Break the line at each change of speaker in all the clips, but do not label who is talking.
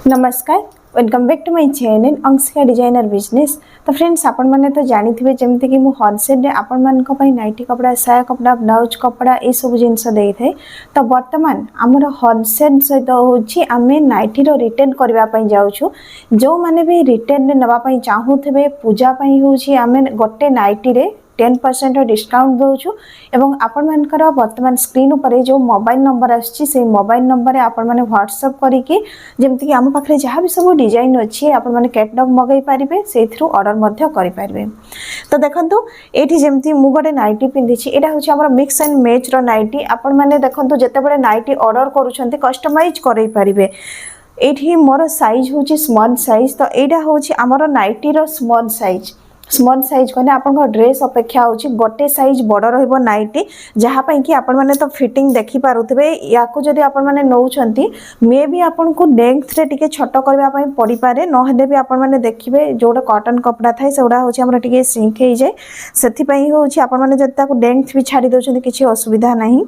नमस्कार welcome back to my channel Anshika designer business. तो friends आपण मैंने तो जानी थे जमती कि होलसेल रे आपण मान नाइटी कपड़ा साया कपड़ा ब्लाउज कपड़ा ये सब जिनस दे थे। तो बर्तमान आमर होलसेल सहित होची आमे नाइटी रो रिटेल करबा पई जाउछु। जो माने भी रिटेल रे नबा पई चाहूथे पूजा पई होची आमे गोटे नाइटी रे 10% डिस्काउंट दौचु एवं आपण मानकर वर्तमान स्क्रीन उपर जो मोबाइल नंबर आछि से मोबाइल नंबर आपण माने व्हाट्सएप करिके जेमति कि आम पाखरे जहाँ भी सब डिजाइन अच्छी आपण माने कैटलॉग मगाई पारिबे सेथरु ऑर्डर मध्य करि पारिबे। तो देखंतु एठी जेमति मु गोटे नाइटी पिंधिछि एटा होछि हमर मिक्स एंड मैच रो नाइटी। आपण माने देखंतु जते बेले नाइटी ऑर्डर करूछंती कस्टमाइज करै पारिबे। एठी मोर साइज होछि स्मॉल साइज। तो एटा होछि हमर नाइटी रो स्मॉल साइज कहने आपन ड्रेस अपेक्षा होछि गोटे साइज बड़ रहइबो नाइटी जहाँ पई कि आपण माने तो फिटिंग देखि पारुथबे। याको जदि आपण माने नौचंती मे भी आपन को लेंथ रे टिके छोट करबा पई पड़ी पारे न हेले भी आपण माने देखिबे जोडा कॉटन कपड़ा थाए सेउडा होछि हमरा टिके सिंक हे जाय सेथि पई होछि आपण माने जदि ताको लेंथ भी छाडी दोछंती किछि असुविधा नाही।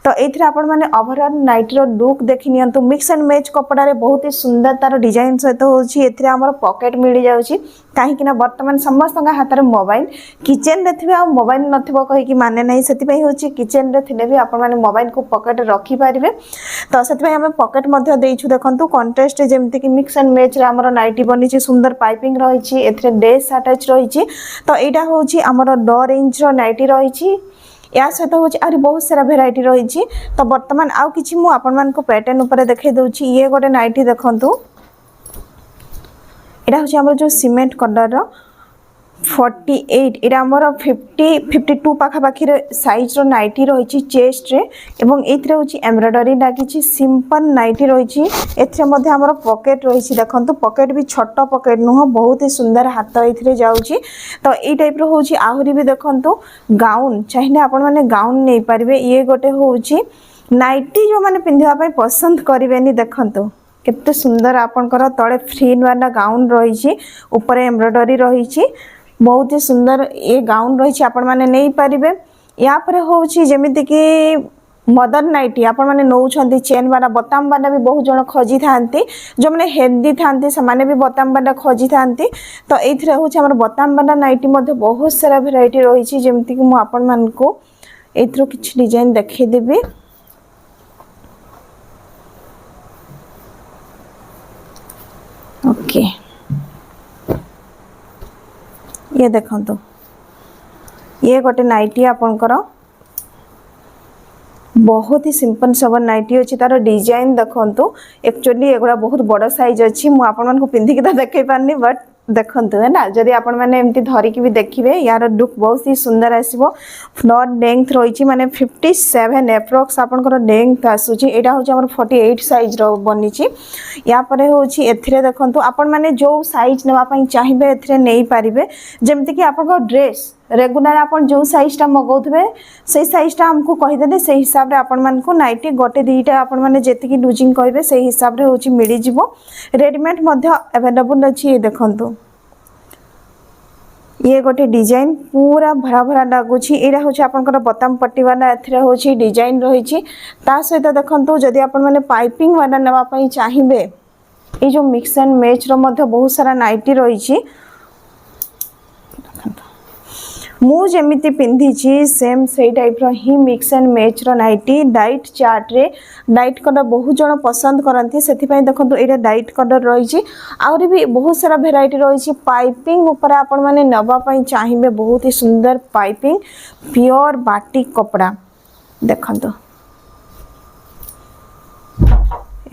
तो एथिरे आपण माने ओवरऑल नाइटी रो लुक देखि नियंतु मिक्स एंड मैच कपड़ा रे बहुत ही सुंदर तार डिजाइन सहित होछि। एथिरे हमर पॉकेट मिली जाउछि काहे कि ना वर्तमान समस्त हाथ में मोबाइल किचन रे थिबे आ मोबाइल नथिबो कहि कि माने नहीं सेति पई होछि किचन रे थिले भी आपण माने मोबाइल को पॉकेट रखी पारिबे। तो सेति पई हमें पॉकेट मध्ये देइछु देखंतु कॉन्ट्रास्ट जेमति कि मिक्स एंड मैच रे हमर नाइटी बनिछि सुंदर पाइपिंग रहिछि एथिरे लेस अटैच रहिछि। तो एटा होछि हमर 2 रेंज रो नाइटी रहिछि या सहित होछि आरि बहुत सारा वेराइटी रहिछि। तो वर्तमान आउ किछि मु आपण मान को पैटर्न ऊपर देखै दउछि। ये गोटे नाइटी देखंतु एटा होछि हमर जो सीमेंट कलर रो 48 एटा हमर 52 पाखापाखी साइज रो नाइटी रही चेस्ट रे एवं एथरे होची एम्ब्रॉयडरी लागी सिंपल नाइटी रही एथरे मध्ये हमर पॉकेट रही देखंतु पॉकेट भी छोट पॉकेट नुह बहुत ही सुंदर हाथ एथरे जाउची। तो ए टाइप रो होची आहुरी भी देखंतु गाउन चाहिए आपण माने गाउन नै पारिबे। ये गोटे होची नाइटी जो माने पिंधिबा पई पसंद करिवेनी देखंतु केते सुंदर आपनकर तळे फ्रीन वाला गाउन रही ऊपर एम्ब्रॉयडरी रही बहुत ही सुंदर ये गाउन रही आपण माने नहीं पारिबे। या पर होची जेमिति कि मदर नाइटी आपण माने नौछंती चेन वाला बटन वाला भी बहुत जण खोजी थांती जो माने हेल्दी थांती से माने भी बटन वाला खोजी थांती। तो एथरे होची हमर बटन वाला नाइटी मध्ये बहुत सारा वेराइटी रही जेमिति कि मु आपण मान को एथरो किछ डिजाइन देखै देबे। ओके ये देखंतु ये गोटे नाइटी आपनकर बहुत ही सिंपल सबर नाइटी अच्छी तार डिजाइन देखंतु एक्चुअली एगुड़ा बहुत बड़ साइज अच्छी मु आपण मान को पिंधिक तो देखै पारनी बट देखंतु है ना जदि आपण माने एमती धरिकी भी देखिबे यार लुक बहुत ही सुंदर आसीबो। फ्लोर लेंथ रही माने 57 एप्रोक्स आपनकर लेंथ आसुची एटा होची हमर 48 साइज रो बनिची। या परे होची एथिरे देखंतु आपण माने जो साइज नेबा पई चाहिबे एथिरे नेई पारिबे जेमति कि आपनकर ड्रेस रेगुलर आपण जो साइजटा मगौथबे से साइजटा हमको कहि देले से हिसाब रे आपण मान को नाइटी गोटे दीटा आपण माने जेति कि लूजिंग कहबे से हिसाब रे होची मिली जिवो। रेडीमेड मध्ये अवेलेबल अछि। ये देखंतु ये गोटे डिजाइन पूरा भरा भरा लागुची एटा होची आपनकर बटन पट्टी वाला एथिरे होची डिजाइन रहिची ता सहित देखंतु जदि आपण माने पाइपिंग वाला नेबा पई चाहिबे ए जो मिक्स एंड मैच रो मध्ये बहुत सारा नाइटी रहिची मु जेमिति पिंधिची सेम से टाइप रो ही मिक्स एंड मैच रो नाइटी लाइट चार्ट रे लाइट कलर बहुत जण पसंद करंती सेथि पई देखंतु एटा लाइट कलर रहिची आउरी भी बहुत सारा वेराइटी रहिची। पाइपिंग ऊपर आपण माने नबा पई चाहिबे बहुत ही सुंदर पाइपिंग प्योर बाटिक कपड़ा देखंतु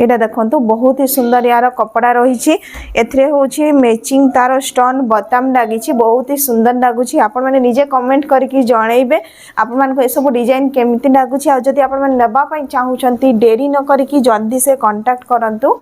एटा देखंतु बहुत ही सुंदर यार कपड़ा रही एथरे होची मैचिंग तार स्टोन बटन लागी बहुत ही सुंदर लगुची। आपण माने निजे कमेंट करके जणैबे आपण मान को ए सब डिजाइन केमिति लगुची आ जदि आपण माने नेबा पई चाहूचंती देरी न करके जल्दी से कांटेक्ट करंतु।